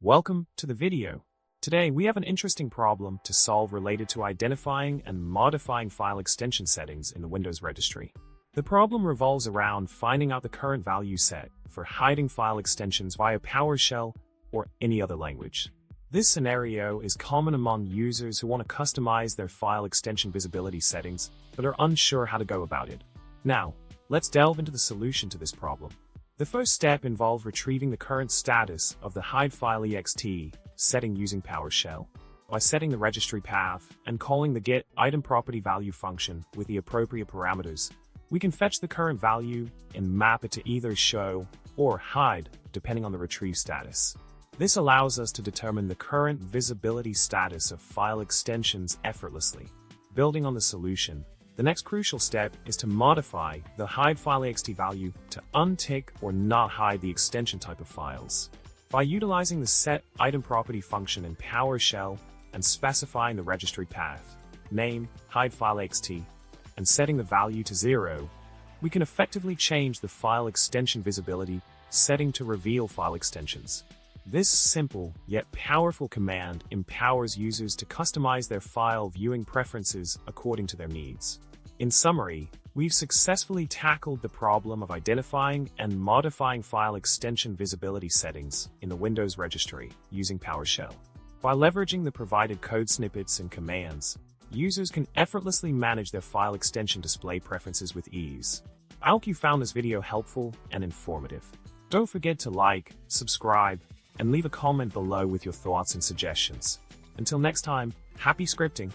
Welcome to the video. Today we have an interesting problem to solve related to identifying and modifying file extension settings in the Windows registry. The problem revolves around finding out the current value set for hiding file extensions via PowerShell or any other language. This scenario is common among users who want to customize their file extension visibility settings but are unsure how to go about it. Now, let's delve into the solution to this problem. The first step involves retrieving the current status of the HideFileExt setting using PowerShell. By setting the registry path and calling the getItemPropertyValue function with the appropriate parameters, we can fetch the current value and map it to either show or hide, depending on the retrieve status. This allows us to determine the current visibility status of file extensions effortlessly. Building on the solution, the next crucial step is to modify the HideFileExt value to untick or not hide the extension type of files. By utilizing the setItemProperty function in PowerShell and specifying the registry path, name HideFileExt, and setting the value to 0, we can effectively change the file extension visibility setting to reveal file extensions. This simple yet powerful command empowers users to customize their file viewing preferences according to their needs. In summary, we've successfully tackled the problem of identifying and modifying file extension visibility settings in the Windows registry using PowerShell. By leveraging the provided code snippets and commands, users can effortlessly manage their file extension display preferences with ease. I hope you found this video helpful and informative. Don't forget to like, subscribe, and leave a comment below with your thoughts and suggestions. Until next time, happy scripting!